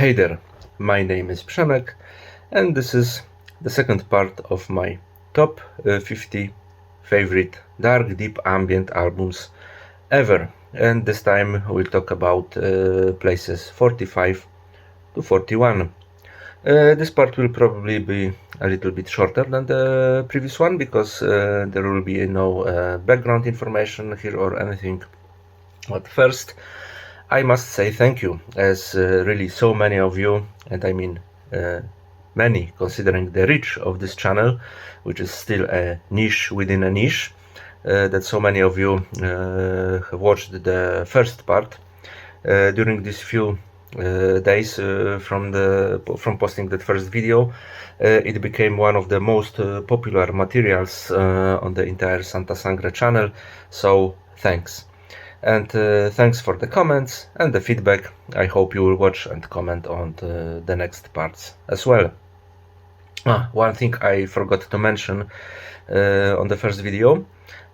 Hey there, my name is Przemek and this is the second part of my top 50 favorite dark deep ambient albums ever, and this time we'll talk about places 45 to 41. This part will probably be a little bit shorter than the previous one because there will be no background information here or anything. But first, I must say thank you, as really so many of you, and I mean many considering the reach of this channel, which is still a niche within a niche, that so many of you have watched the first part. During these few days from posting that first video, it became one of the most popular materials on the entire Santa Sangre channel, so thanks. And thanks for the comments and the feedback. I hope you will watch and comment on the next parts as well. One thing I forgot to mention on the first video.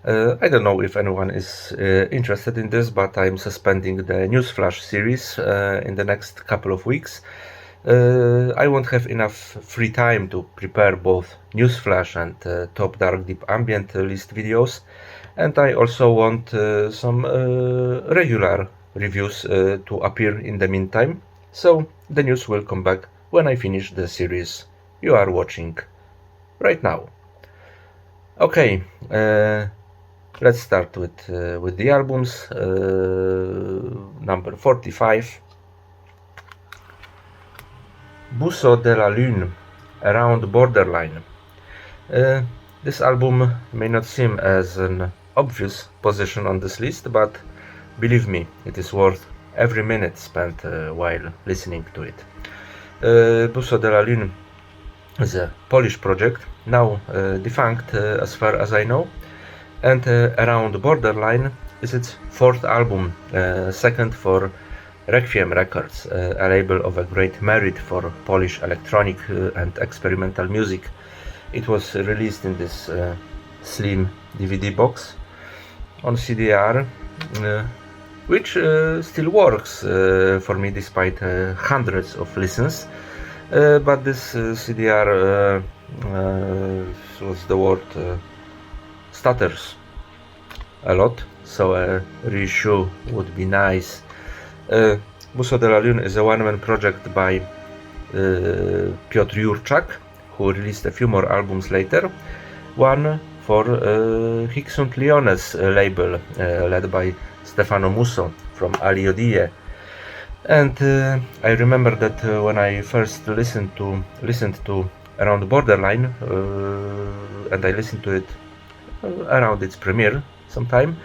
I don't know if anyone is interested in this, but I'm suspending the Newsflash series in the next couple of weeks. I won't have enough free time to prepare both Newsflash and Top Dark Deep Ambient list videos, and I also want some regular reviews to appear in the meantime, so the news will come back when I finish the series you are watching right now. Okay, let's start with the albums. Number 45. Busso della Lune, Around Borderline. This album may not seem as an obvious position on this list, but believe me, it is worth every minute spent while listening to it. Busso della Lune is a Polish project, now defunct as far as I know, and Around Borderline is its fourth album, second for Requiem Records, a label of a great merit for Polish electronic and experimental music. It was released in this slim DVD box on CDR, which still works for me despite hundreds of listens. But this CDR was the word stutters a lot, so a reissue would be nice. Busso della Lune is a one-man project by Piotr Jurczak, who released a few more albums later, one for Hic Leones label led by Stefano Musso from Ali Odie. And I remember that when I first listened to Around Borderline, and I listened to it around its premiere sometime,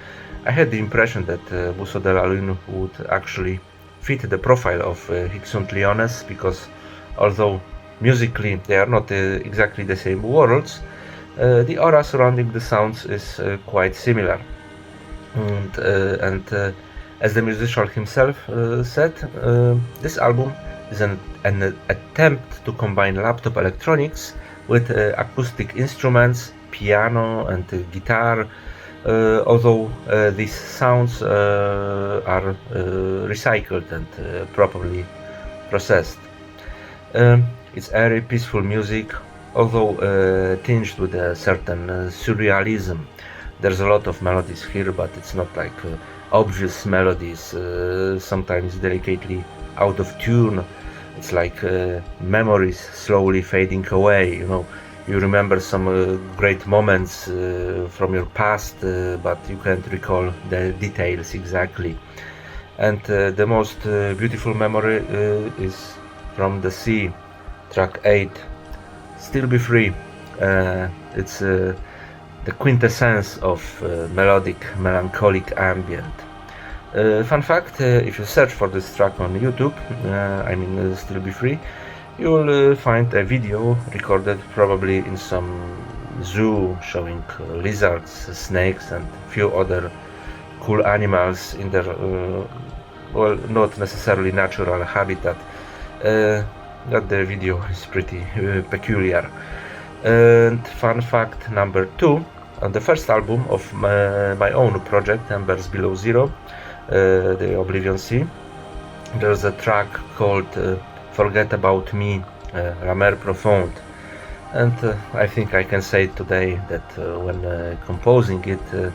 I had the impression that Busso della Lune would actually fit the profile of Hic Leones, because although musically they are not exactly the same worlds, the aura surrounding the sounds is quite similar. And as the musician himself said, this album is an attempt to combine laptop electronics with acoustic instruments, piano and guitar, although these sounds are recycled and properly processed. It's airy, peaceful music, although tinged with a certain surrealism. There's a lot of melodies here, but it's not like obvious melodies, sometimes delicately out of tune. It's like memories slowly fading away, you know. You remember some great moments from your past, but you can't recall the details exactly. And the most beautiful memory is from the sea, track 8, Still Be Free. It's the quintessence of melodic, melancholic ambient. Fun fact, if you search for this track on YouTube, Still Be Free, you will find a video recorded probably in some zoo showing lizards, snakes and few other cool animals in their well, not necessarily natural habitat. But the video is pretty peculiar. And fun fact number 2, on the first album of my own project, Embers Below Zero, the Oblivion Sea, there's a track called Forget About Me, La Mer Profonde. And I think I can say today that when composing it,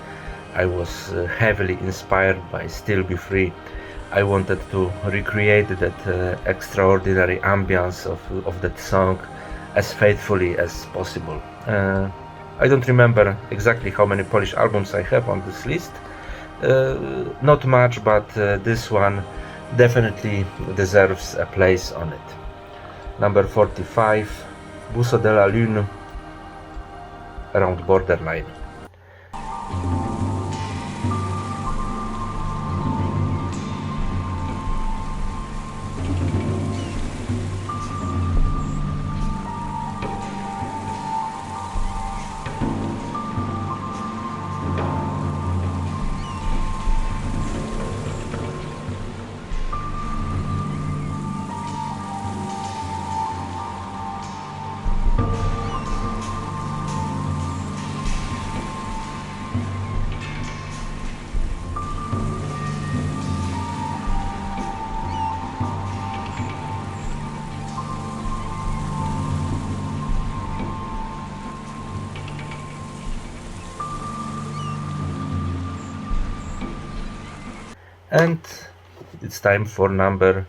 I was heavily inspired by Still Be Free. I wanted to recreate that extraordinary ambience of that song as faithfully as possible. I don't remember exactly how many Polish albums I have on this list. Not much, but this one definitely deserves a place on it. Number 45, Busso della Lune, Around Borderline. And it's time for number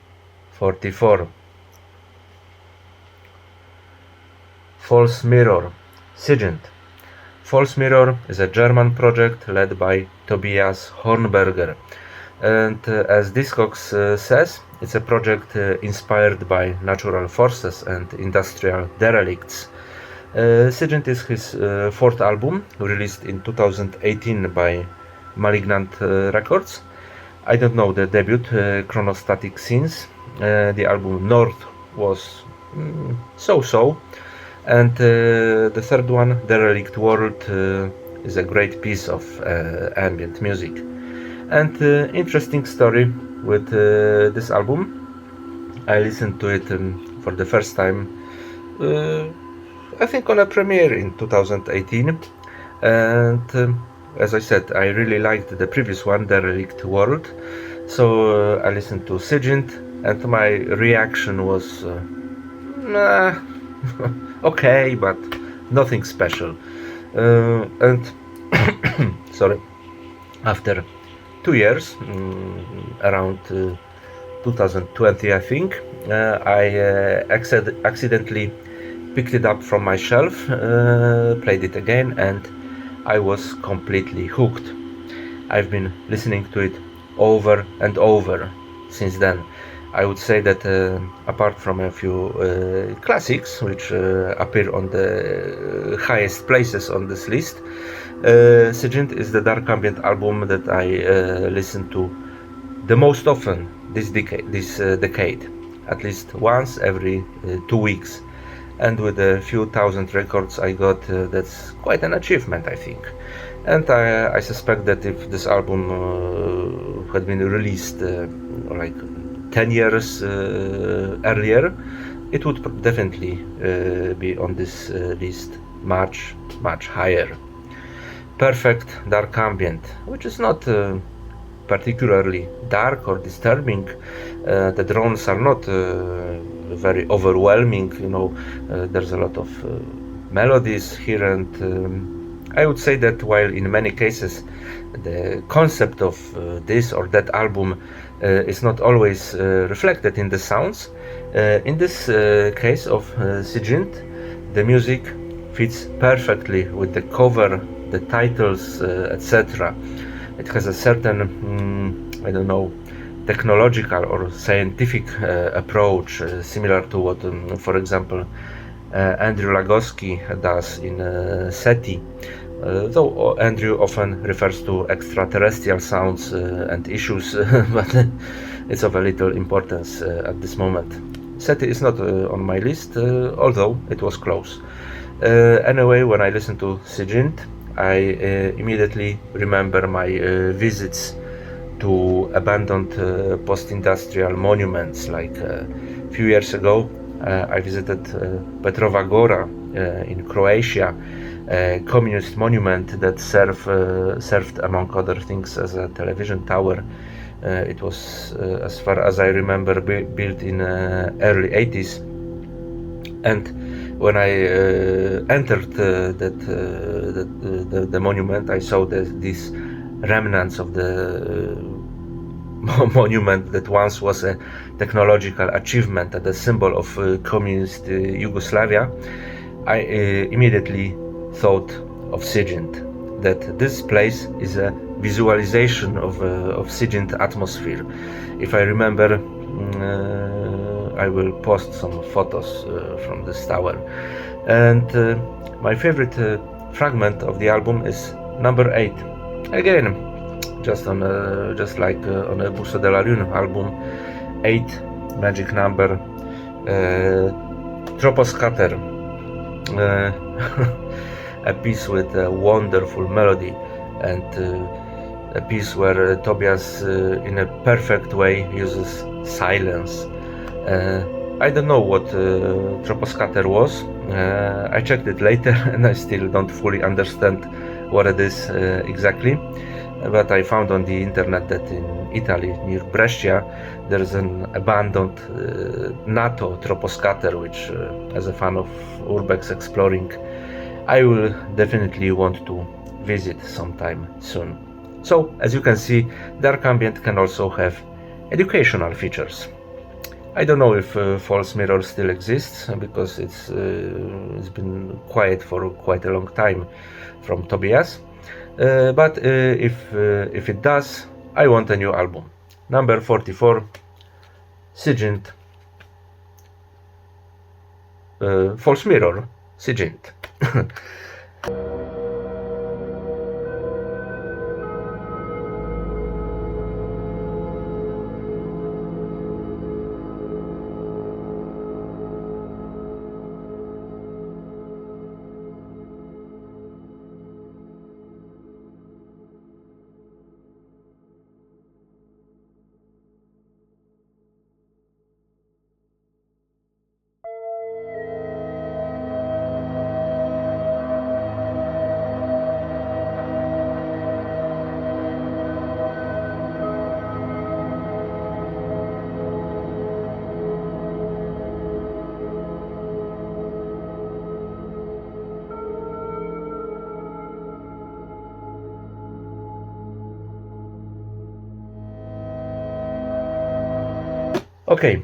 44. False Mirror, Sigint. False Mirror is a German project led by Tobias Hornberger. And as Discogs says, it's a project inspired by natural forces and industrial derelicts. Sigint is his fourth album, released in 2018 by Malignant Records. I don't know the debut, Chronostatic Scenes. The album North was so-so. And the third one, Derelict World, is a great piece of ambient music. And interesting story with this album. I listened to it for the first time, I think on a premiere in 2018. And as I said, I really liked the previous one, Derelict World. So I listened to Sigint, and my reaction was okay, but nothing special. And sorry, after 2 years, around 2020 I think, I accidentally picked it up from my shelf, played it again, and I was completely hooked. I've been listening to it over and over since then. I would say that apart from a few classics which appear on the highest places on this list, Sigint is the dark ambient album that I listen to the most often this decade, at least once every 2 weeks. And with a few thousand records I got, that's quite an achievement, I think. And I suspect that if this album had been released like 10 years earlier, it would definitely be on this list much higher. Perfect dark ambient, which is not particularly dark or disturbing. The drones are not very overwhelming, you know. There's a lot of melodies here, and I would say that while in many cases the concept of this or that album is not always reflected in the sounds, in this case of Sigint, the music fits perfectly with the cover, the titles, etc. It has a certain, I don't know, technological or scientific approach, similar to what, for example, Andrew Lagowski does in SETI, though Andrew often refers to extraterrestrial sounds and issues, but it's of a little importance at this moment. SETI is not on my list, although it was close. Anyway, when I listen to Sigint, I immediately remember my visits to abandoned post-industrial monuments. Like a few years ago, I visited Petrova Gora in Croatia, a communist monument that served among other things as a television tower It was, as far as I remember, built in early 80s. And when I entered the monument, I saw these remnants of the monument that once was a technological achievement and a symbol of communist Yugoslavia. I immediately thought of Sigint, that this place is a visualization of Sigint atmosphere. If I remember, I will post some photos from this tower. And my favorite fragment of the album is number 8. Again, just like on a Busto della Lune album, 8, magic number, Troposcatter, a piece with a wonderful melody, and a piece where Tobias in a perfect way uses silence. I don't know what Troposcatter was. I checked it later and I still don't fully understand what it is exactly. But I found on the internet that in Italy, near Brescia, there is an abandoned NATO Troposcatter, which, as a fan of urbex exploring, I will definitely want to visit sometime soon. So, as you can see, dark ambient can also have educational features. I don't know if false mirror still exists, because it's been quiet for quite a long time from Tobias. But if it does, I want a new album. Number 44, Sigint, False Mirror, Sigint. Okay,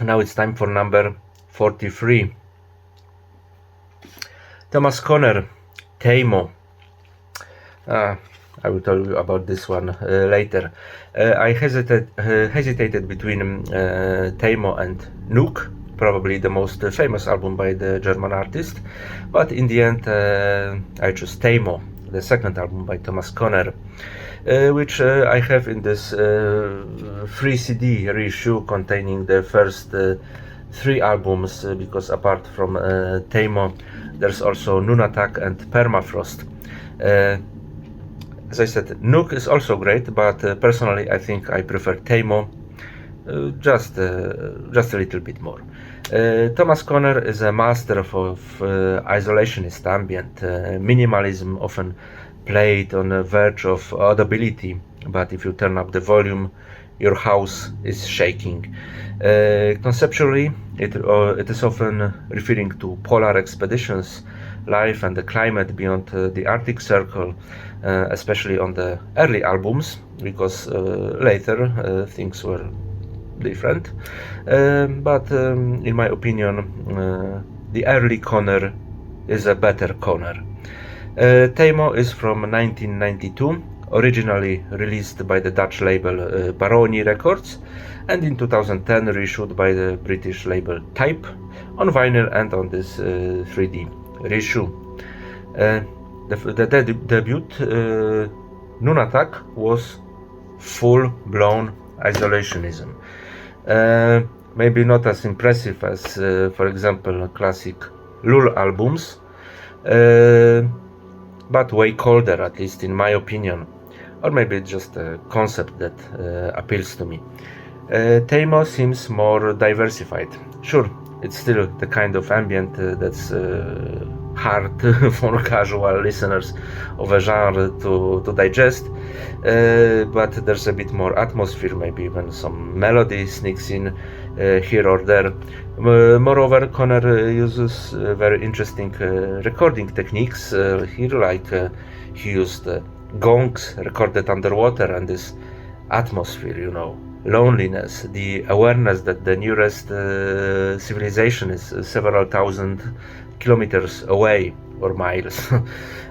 now it's time for number 43. Thomas Conner, Teimo. I will tell you about this one later. I hesitated between Teimo and Nuke, probably the most famous album by the German artist, but in the end I chose Teimo, the second album by Thomas Conner, which I have in this free CD reissue containing the first 3 albums, because apart from Teimo, there's also Nunatak and Permafrost. As I said, Nuke is also great, but personally I think I prefer Teimo just a little bit more. Thomas Conner is a master of isolationist ambient. Minimalism often played on the verge of audibility, but if you turn up the volume, your house is shaking. Conceptually, it is often referring to polar expeditions, life and the climate beyond the Arctic Circle, especially on the early albums, because later things were different. But in my opinion, the early Conner is a better Conner. Teimo is from 1992, originally released by the Dutch label Baroni Records, and in 2010 reissued by the British label Type on vinyl and on this 3D reissue. The debut, Nunatak, was full-blown isolationism. Maybe not as impressive as, for example, classic Lul albums, but way colder, at least in my opinion. Or maybe it's just a concept that appeals to me. Teimo seems more diversified. Sure, it's still the kind of ambient that's hard for casual listeners of a genre to digest, but there's a bit more atmosphere, maybe even some melody sneaks in here or there. Moreover, Conner uses very interesting recording techniques here, like he used gongs recorded underwater, and this atmosphere, loneliness, the awareness that the nearest civilization is several thousand kilometers away or miles.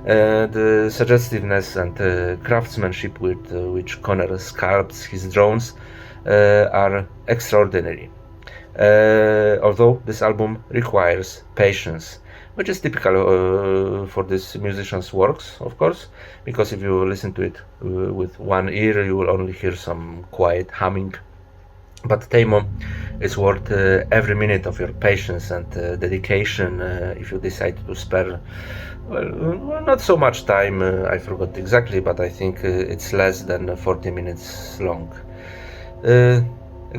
The suggestiveness and craftsmanship with which Conner sculpts his drones are extraordinary. Although this album requires patience, which is typical for this musician's works, of course, because if you listen to it with one ear, you will only hear some quiet humming. But Teimo is worth every minute of your patience and dedication if you decide to spare, well, not so much time, I forgot exactly, but I think it's less than 40 minutes long. A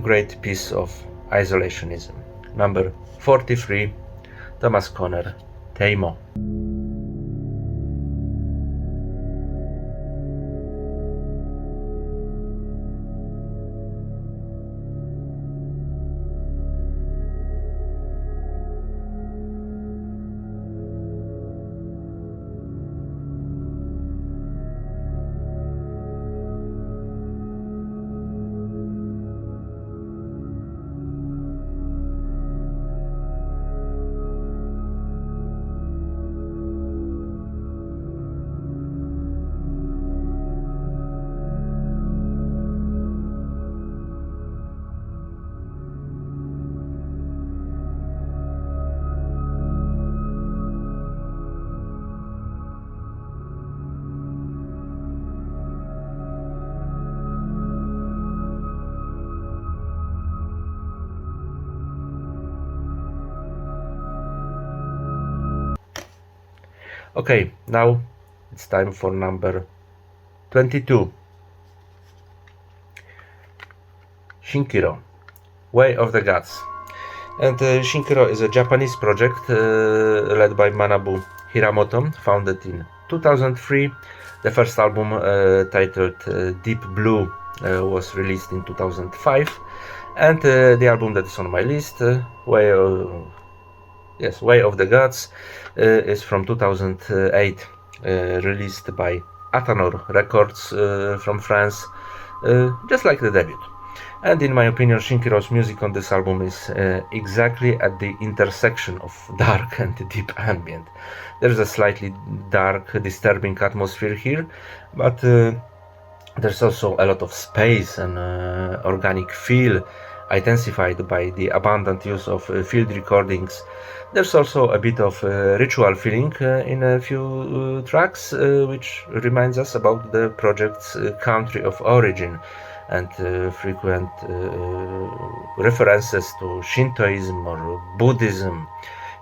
great piece of isolationism. Number 43, Thomas Conner, Teimo. Okay, now it's time for number 22. Shinkiro, Way of the Gods. And Shinkiro is a Japanese project led by Manabu Hiramoto, founded in 2003. The first album, titled Deep Blue, was released in 2005. And the album that is on my list, Way of the Gods, is from 2008, released by Athanor Records from France, just like the debut. And in my opinion, Shinkiro's music on this album is exactly at the intersection of dark and deep ambient. There's a slightly dark, disturbing atmosphere here, but there's also a lot of space and organic feel, intensified by the abundant use of field recordings. There's also a bit of ritual feeling in a few tracks, which reminds us about the project's country of origin, and frequent references to Shintoism or Buddhism.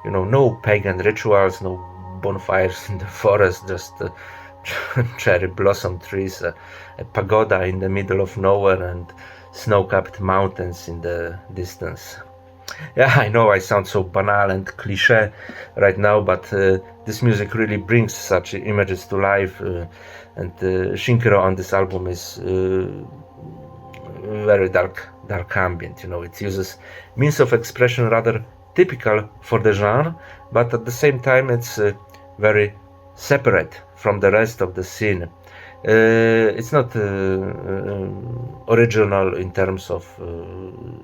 No pagan rituals, no bonfires in the forest, just cherry blossom trees, a pagoda in the middle of nowhere, and snow-capped mountains in the distance. Yeah, I know I sound so banal and cliché right now, but this music really brings such images to life, and Shinkiro on this album is very dark ambient. It uses means of expression rather typical for the genre, but at the same time it's very separate from the rest of the scene. It's not original in terms of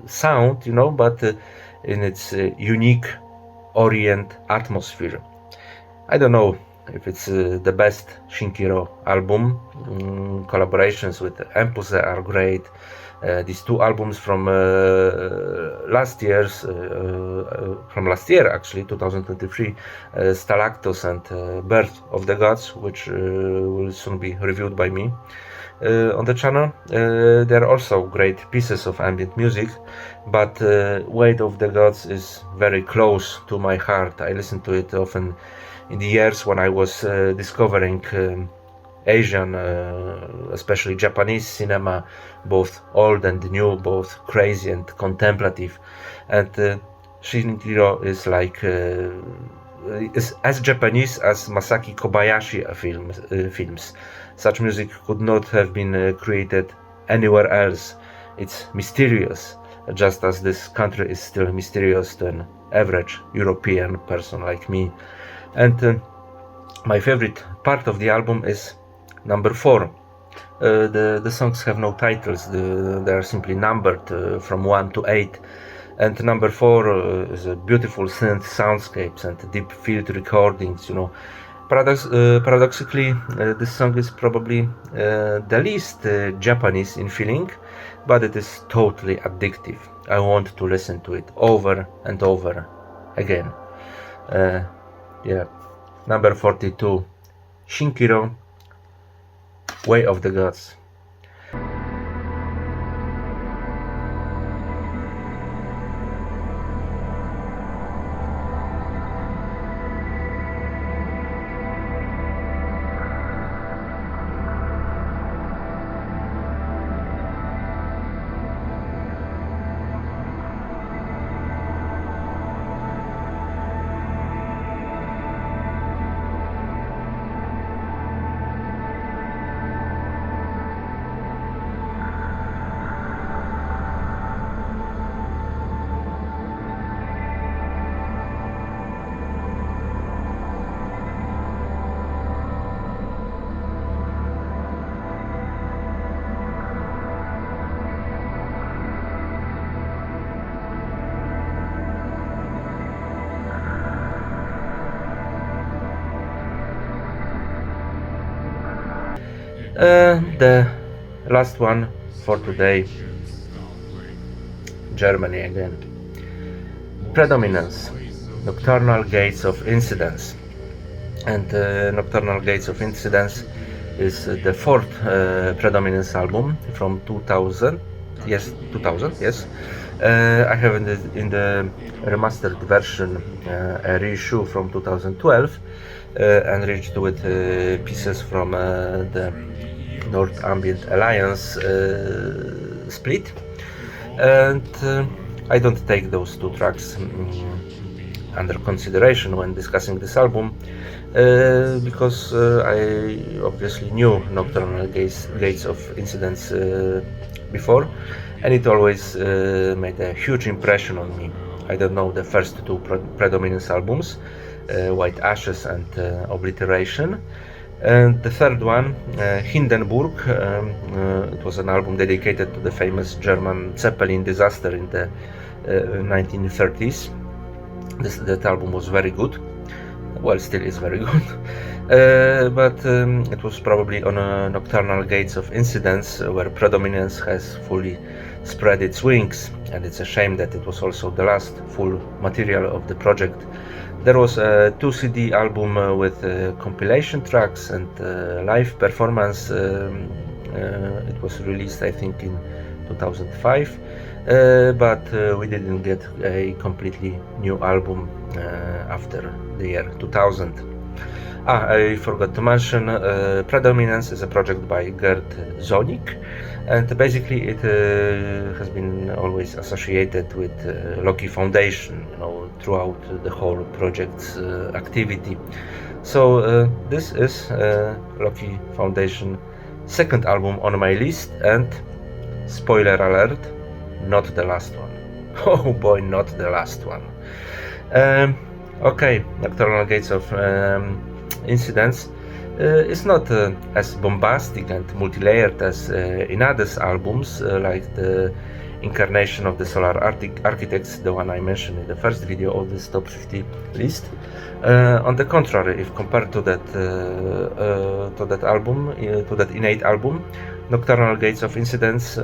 sound, but in its unique Orient atmosphere. I don't know if it's the best Shinkiro album. Collaborations with Empuse are great. These two albums from last year actually, 2023, Stalactos and Birth of the Gods, which will soon be reviewed by me on the channel. There are also great pieces of ambient music, but Weight of the Gods is very close to my heart. I listen to it often in the years when I was discovering Asian, especially Japanese cinema, both old and new, both crazy and contemplative. And Shinichiro is like is as Japanese as Masaki Kobayashi films. Such music could not have been created anywhere else. It's mysterious, just as this country is still mysterious to an average European person like me. And my favorite part of the album is number 4. The songs have no titles, they are simply numbered from 1 to 8. And number 4 is a beautiful synth soundscapes and deep field recordings. Paradoxically, this song is probably the least Japanese in feeling, but it is totally addictive. I want to listen to it over and over again. Number 42, Shinkiro, Way of the Gods. The last one for today, Germany again. Predominance, Nocturnal Gates of Incidence. And Nocturnal Gates of Incidence is the 4th Predominance album from 2000. Yes, 2000, yes. I have in the remastered version a reissue from 2012, enriched with pieces from the North Ambient Alliance split, and I don't take those 2 tracks under consideration when discussing this album, because I obviously knew Nocturnal Gates of Incidence before, and it always made a huge impression on me. I don't know the first 2 Predominance albums, White Ashes and Obliteration. And the 3rd one, Hindenburg, it was an album dedicated to the famous German Zeppelin disaster in the 1930s. That album was very good, well, still is very good, but it was probably on Nocturnal Gates of Incidence where Predominance has fully spread its wings, and it's a shame that it was also the last full material of the project. There was a 2 CD album with compilation tracks and live performance. It was released, I think, in 2005, but we didn't get a completely new album after the year 2000. I forgot to mention, Predominance is a project by Gerd Zonik, and basically it has been always associated with Loki Foundation, throughout the whole project's activity. So this is Loki Foundation 2nd album on my list, and spoiler alert, not the last one. Oh boy, not the last one. Okay, Nocturnal Gates of Incidence is not as bombastic and multi-layered as in others albums, like the Incarnation of the Solar Architects, the one I mentioned in the first video of this top 50 list. On the contrary, if compared to that album, to that innate album, Nocturnal Gates of Incidence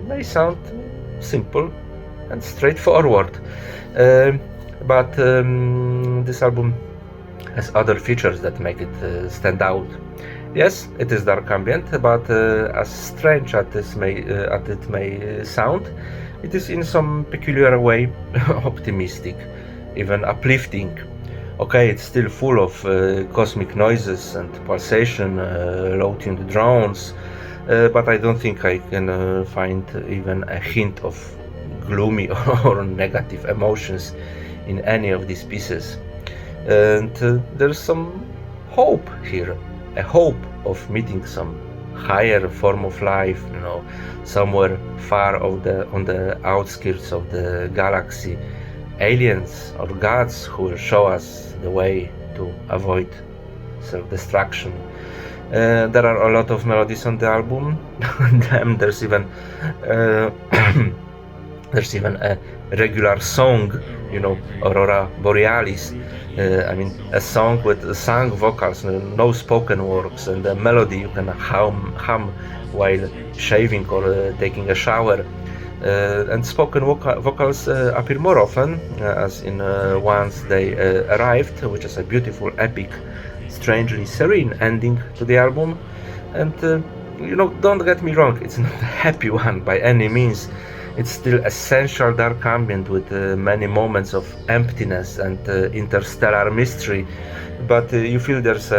may sound simple and straightforward, but this album has other features that make it stand out. Yes, it is dark ambient, but as strange as it may sound, it is in some peculiar way optimistic, even uplifting. Okay, it's still full of cosmic noises and pulsation, low-tuned drones, but I don't think I can find even a hint of gloomy or negative emotions in any of these pieces. and there's some hope here, a hope of meeting some higher form of life, you know, somewhere far on the outskirts of the galaxy, aliens or gods who will show us the way to avoid self-destruction. There are a lot of melodies on the album. Damn, there's even a regular song, you know, Aurora Borealis. I mean, a song with sung vocals, no spoken words, and a melody you can hum while shaving or taking a shower. And spoken vocals appear more often, as in Once They Arrived, which is a beautiful, epic, strangely serene ending to the album. And you know, don't get me wrong, it's not a happy one by any means. It's still essential dark ambient with many moments of emptiness and interstellar mystery, but you feel there's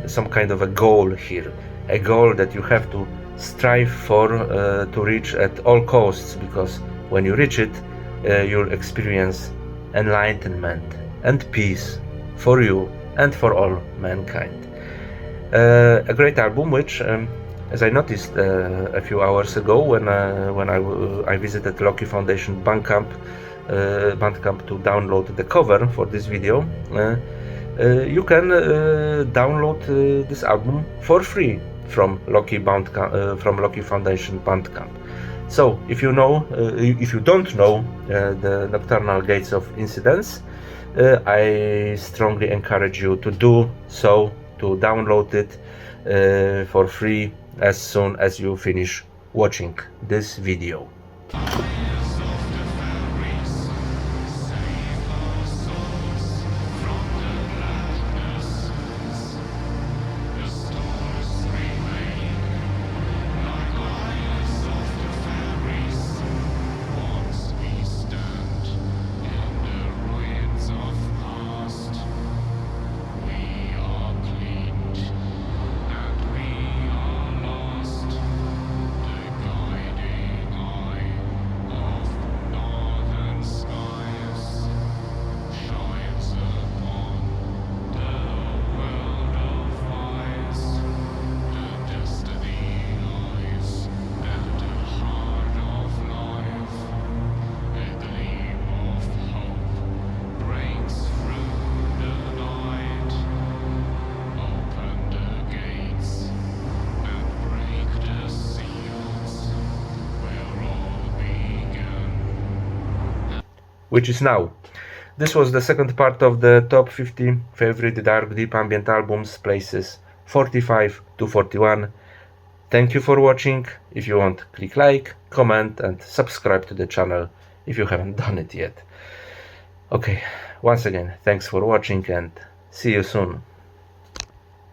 some kind of a goal here, a goal that you have to strive for to reach at all costs, because when you reach it, you'll experience enlightenment and peace for you and for all mankind. A great album which, as I noticed a few hours ago when I visited Loki Foundation Bandcamp to download the cover for this video, you can download this album for free from Loki Foundation Bandcamp. So if you don't know the Nocturnal Gates of Incidence, I strongly encourage you to do so, to download it for free as soon as you finish watching this video. Which is now. This was the second part of the top 50 favorite dark deep ambient albums, places 45 to 41. Thank you for watching. If you want, click like, comment and subscribe to the channel if you haven't done it yet. Okay, once again, thanks for watching and see you soon.